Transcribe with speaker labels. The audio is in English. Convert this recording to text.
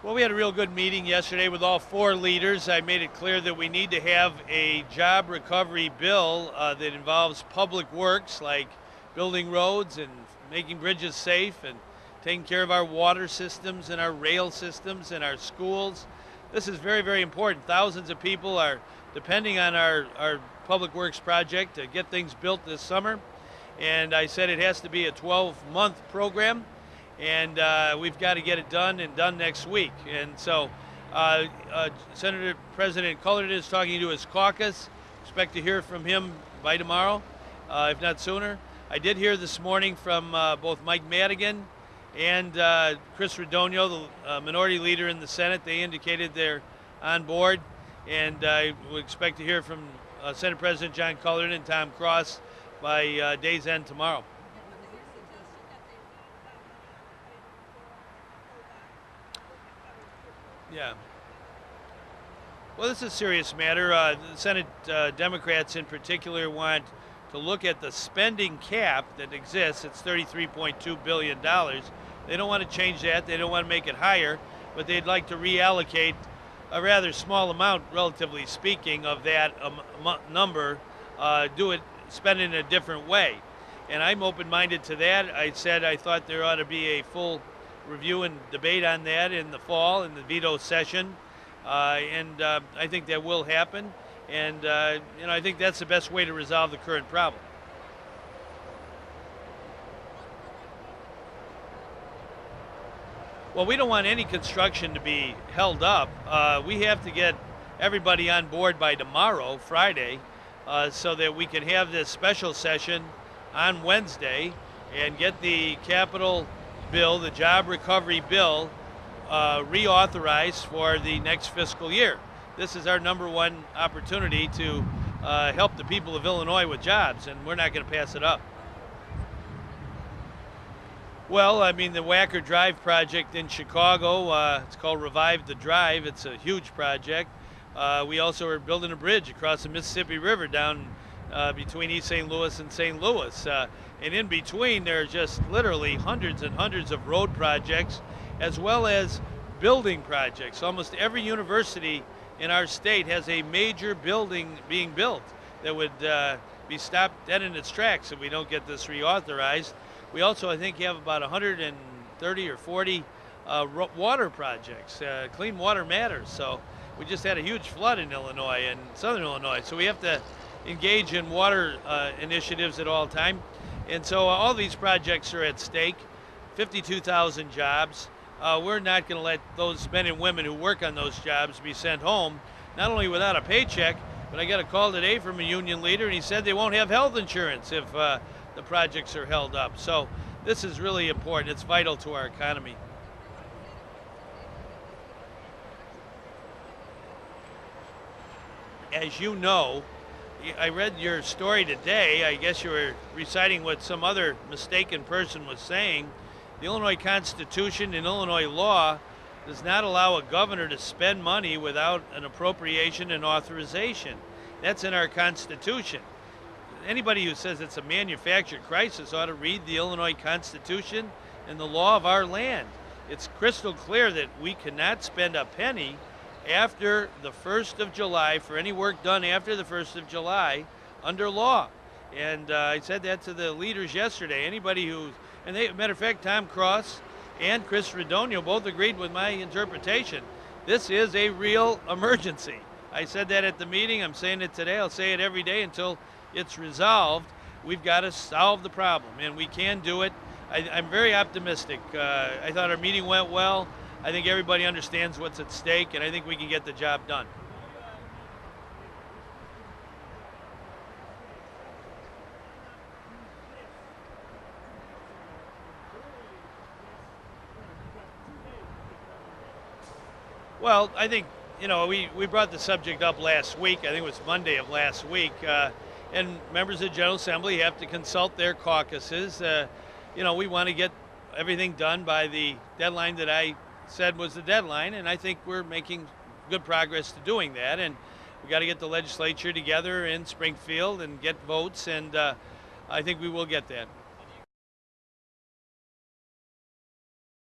Speaker 1: Well, we had a real good meeting yesterday with all four leaders. I made it clear that we need to have a job recovery bill that involves public works like building roads and making bridges safe and taking care of our water systems and our rail systems and our schools. This is very, very important. Thousands of people are depending on our public works project to get things built this summer. And I said it has to be a 12-month program. And we've got to get it done and done next week. And so Senator President Cullerton is talking to his caucus. Expect to hear from him by tomorrow, if not sooner. I did hear this morning from both Mike Madigan and Chris Radogno, the minority leader in the Senate. They indicated they're on board. And I would expect to hear from Senate President John Cullerton and Tom Cross by day's end tomorrow. Yeah. Well, this is a serious matter. The Senate Democrats in particular want to look at the spending cap that exists. It's $33.2 billion. They don't want to change that. They don't want to make it higher, but they'd like to reallocate a rather small amount, relatively speaking, of that number, spend it in a different way. And I'm open-minded to that. I said I thought there ought to be a full review and debate on that in the fall in the veto session, and I think that will happen. And I think that's the best way to resolve the current problem. Well, we don't want any construction to be held up. We have to get everybody on board by tomorrow, Friday, so that we can have this special session on Wednesday and get the capital bill, the job recovery bill, reauthorized for the next fiscal year. This is our number one opportunity to help the people of Illinois with jobs, and we're not going to pass it up. Well, I mean, the Wacker Drive project in Chicago, it's called Revive the Drive. It's a huge project. We also are building a bridge across the Mississippi River down between East St. Louis and St. Louis. And in between, there are just literally hundreds and hundreds of road projects, as well as building projects. Almost every university in our state has a major building being built that would be stopped dead in its tracks if we don't get this reauthorized. We also, I think, have about 130 or 40 water projects. Clean water matters. So we just had a huge flood in Illinois and southern Illinois. So we have to engage in water initiatives at all time. And so all these projects are at stake, 52,000 jobs. We're not going to let those men and women who work on those jobs be sent home, not only without a paycheck, but I got a call today from a union leader, and he said they won't have health insurance if the projects are held up. So this is really important. It's vital to our economy. As you know, I read your story today. I guess you were reciting what some other mistaken person was saying. The Illinois Constitution and Illinois law does not allow a governor to spend money without an appropriation and authorization. That's in our Constitution. Anybody who says it's a manufactured crisis ought to read the Illinois Constitution and the law of our land. It's crystal clear that we cannot spend a penny after the 1st of July for any work done after the 1st of July under law. And I said that to the leaders yesterday. Anybody who, and they, matter of fact, Tom Cross and Chris Radogno both agreed with my interpretation. This is a real emergency. I said that at the meeting. I'm saying it today. I'll say it every day until it's resolved. We've got to solve the problem, and we can do it. I'm very optimistic. I thought our meeting went well. I think everybody understands what's at stake, and I think we can get the job done. Well, I think, we brought the subject up last week. I think it was Monday of last week. And members of the General Assembly have to consult their caucuses. We want to get everything done by the deadline that I said was the deadline, and I think we're making good progress to doing that. And we got to get the legislature together in Springfield and get votes, and I think we will get that.